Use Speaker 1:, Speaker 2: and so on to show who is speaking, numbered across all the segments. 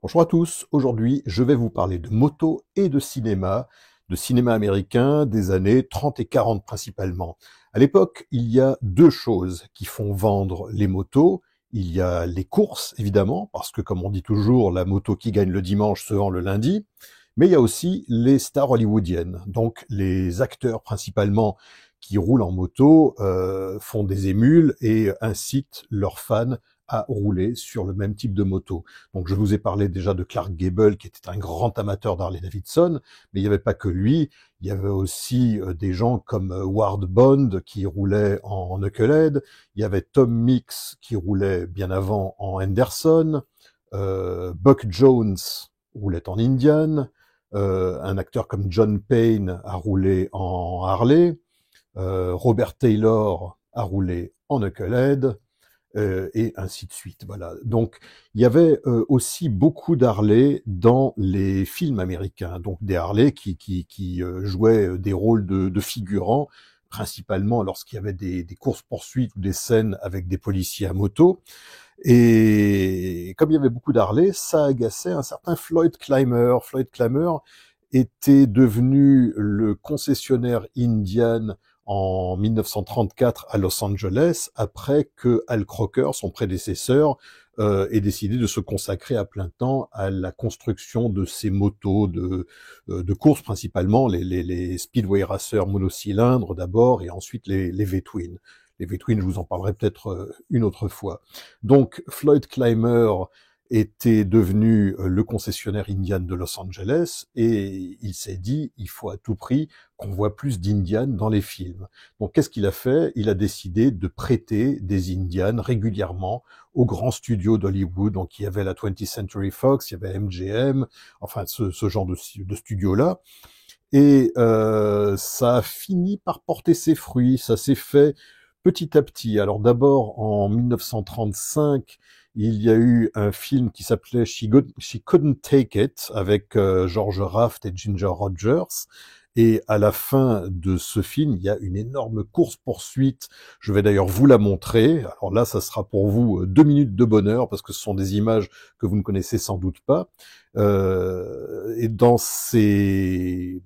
Speaker 1: Bonjour à tous, aujourd'hui je vais vous parler de moto et de cinéma américain des années 30 et 40 principalement. À l'époque, il y a deux choses qui font vendre les motos. Il y a les courses, évidemment, parce que comme on dit toujours, la moto qui gagne le dimanche se vend le lundi. Mais il y a aussi les stars hollywoodiennes, donc les acteurs principalement qui roulent en moto font des émules et incitent leurs fans à rouler sur le même type de moto. Donc je vous ai parlé déjà de Clark Gable, qui était un grand amateur d'Harley-Davidson, mais il n'y avait pas que lui, il y avait aussi des gens comme Ward Bond qui roulait en Knucklehead, il y avait Tom Mix qui roulait bien avant en Henderson, Buck Jones roulait en Indian, un acteur comme John Payne a roulé en Harley, Robert Taylor a roulé en Knucklehead, et ainsi de suite. Voilà. Donc, il y avait aussi beaucoup d'Harley dans les films américains. Donc, des Harley qui jouaient des rôles de figurants, principalement lorsqu'il y avait des courses-poursuites ou des scènes avec des policiers à moto. Et comme il y avait beaucoup d'Harley, ça agaçait un certain Floyd Clymer. Floyd Clymer était devenu le concessionnaire Indian en 1934 à Los Angeles, après que Al Crocker, son prédécesseur, ait décidé de se consacrer à plein temps à la construction de ces motos de course, principalement les Speedway Racers monocylindres d'abord, et ensuite les V-Twin. Les V-Twin, je vous en parlerai peut-être une autre fois. Donc, Floyd Clymer était devenu le concessionnaire Indian de Los Angeles, et il s'est dit, il faut à tout prix qu'on voit plus d'Indian dans les films. Donc qu'est-ce qu'il a fait? Il a décidé de prêter des Indian régulièrement aux grands studios d'Hollywood. Donc il y avait la 20th Century Fox, il y avait MGM, enfin ce genre de studio-là. Et ça a fini par porter ses fruits, ça s'est fait petit à petit. Alors d'abord en 1935, il y a eu un film qui s'appelait She Couldn't Take It avec George Raft et Ginger Rogers. Et à la fin de ce film, il y a une énorme course-poursuite. Je vais d'ailleurs vous la montrer. Alors là, ça sera pour vous 2 minutes de bonheur parce que ce sont des images que vous ne connaissez sans doute pas. Et dans cette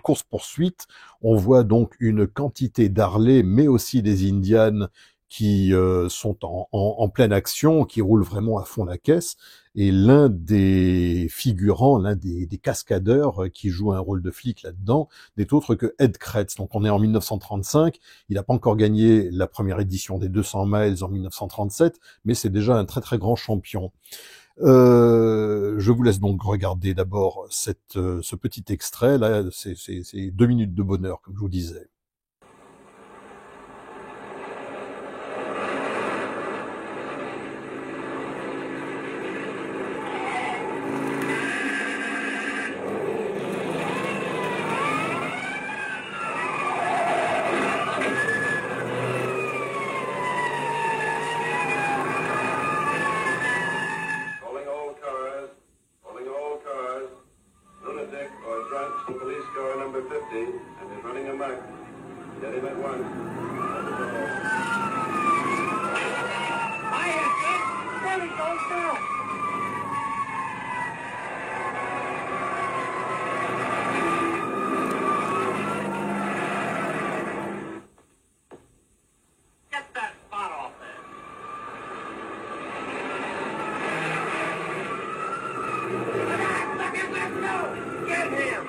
Speaker 1: course-poursuite, on voit donc une quantité d'Harley, mais aussi des Indians qui sont en pleine action, qui roulent vraiment à fond la caisse. Et l'un des figurants, l'un des cascadeurs qui joue un rôle de flic là-dedans, n'est autre que Ed Kretz. Donc on est en 1935, il n'a pas encore gagné la première édition des 200 miles en 1937, mais c'est déjà un très très grand champion. Je vous laisse donc regarder d'abord ce petit extrait. Là, c'est 2 minutes de bonheur, comme je vous disais.
Speaker 2: Police car number 50 and is running amok. Get him at once. Fire, kid! There he goes now! Get that spot off there! Look at that go! Get him!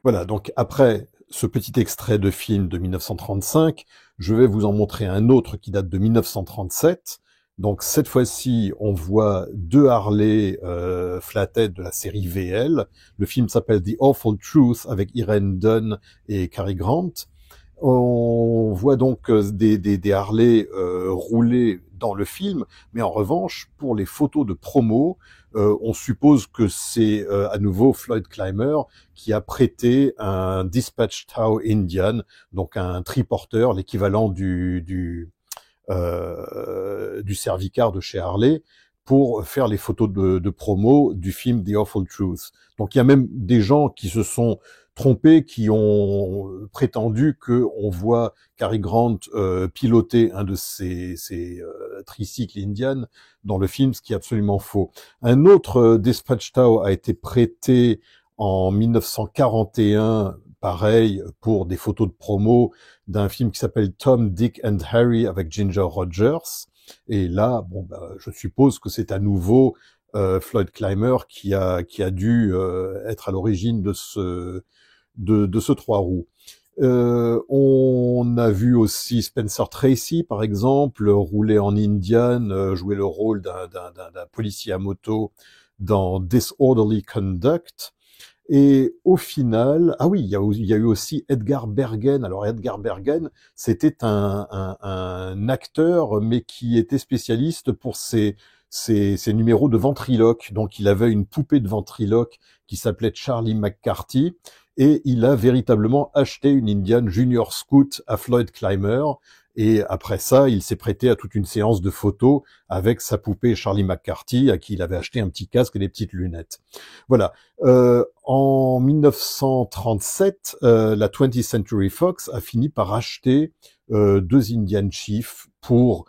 Speaker 1: Voilà, donc après ce petit extrait de film de 1935, je vais vous en montrer un autre qui date de 1937. Donc cette fois-ci, on voit deux Harley Flathead de la série VL. Le film s'appelle The Awful Truth avec Irene Dunne et Cary Grant. On voit donc des Harley rouler dans le film, mais en revanche, pour les photos de promo, on suppose que c'est à nouveau Floyd Clymer qui a prêté un Dispatch Tow Indian, donc un triporteur, l'équivalent du Servicar de chez Harley, pour faire les photos de promo du film The Awful Truth. Donc il y a même des gens qui se sont trompés, qui ont prétendu que on voit Cary Grant piloter un de ces tricycles Indian dans le film, ce qui est absolument faux. Un autre Dispatch Tow a été prêté en 1941, pareil, pour des photos de promo d'un film qui s'appelle Tom, Dick and Harry avec Ginger Rogers. Et là, bon, je suppose que c'est à nouveau Floyd Clymer qui a dû être à l'origine de ce trois roues. On a vu aussi Spencer Tracy, par exemple, rouler en Indian, jouer le rôle d'un policier à moto dans Disorderly Conduct. Et au final, ah oui, il y a eu aussi Edgar Bergen. Alors Edgar Bergen, c'était un acteur, mais qui était spécialiste pour ses numéros de ventriloque. Donc il avait une poupée de ventriloque qui s'appelait Charlie McCarthy, et il a véritablement acheté une Indian Junior Scout à Floyd Clymer. Et après ça, il s'est prêté à toute une séance de photos avec sa poupée Charlie McCarthy, à qui il avait acheté un petit casque et des petites lunettes. Voilà. En 1937, la 20th Century Fox a fini par acheter deux Indian Chiefs pour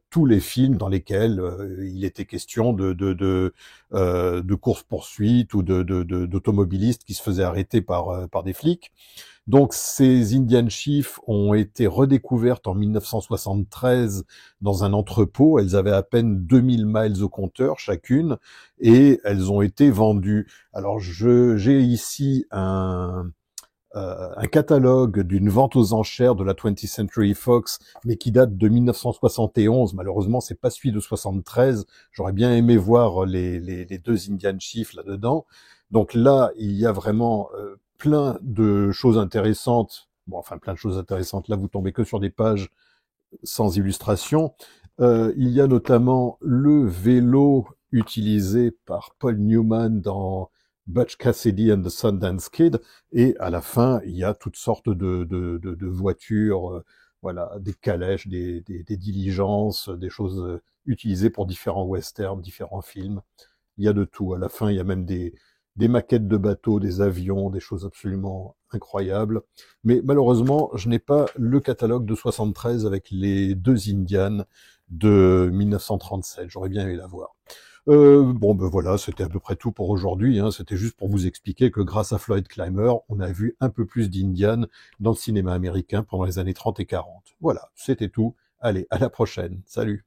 Speaker 1: tous les films dans lesquels il était question de course-poursuite ou d'automobilistes qui se faisaient arrêter par des flics. Donc ces Indian Chiefs ont été redécouvertes en 1973 dans un entrepôt. Elles avaient à peine 2000 miles au compteur chacune, et elles ont été vendues. Alors j'ai ici un catalogue d'une vente aux enchères de la 20th Century Fox, mais qui date de 1971. Malheureusement, c'est pas celui de 73. J'aurais bien aimé voir les deux Indian Chiefs là-dedans. Donc là, il y a vraiment plein de choses intéressantes. Bon, enfin, plein de choses intéressantes. Là, vous tombez que sur des pages sans illustration. Il y a notamment le vélo utilisé par Paul Newman dans Butch Cassidy and the Sundance Kid, et à la fin, il y a toutes sortes de voitures, voilà, des calèches, des diligences, des choses utilisées pour différents westerns, différents films. Il y a de tout. À la fin, il y a même des maquettes de bateaux, des avions, des choses absolument incroyables. Mais malheureusement, je n'ai pas le catalogue de 73 avec les deux Indians de 1937. J'aurais bien aimé l'avoir. Bon, voilà, c'était à peu près tout pour aujourd'hui. Hein. C'était juste pour vous expliquer que grâce à Floyd Clymer, on a vu un peu plus d'Indian dans le cinéma américain pendant les années 30 et 40. Voilà, c'était tout. Allez, à la prochaine. Salut.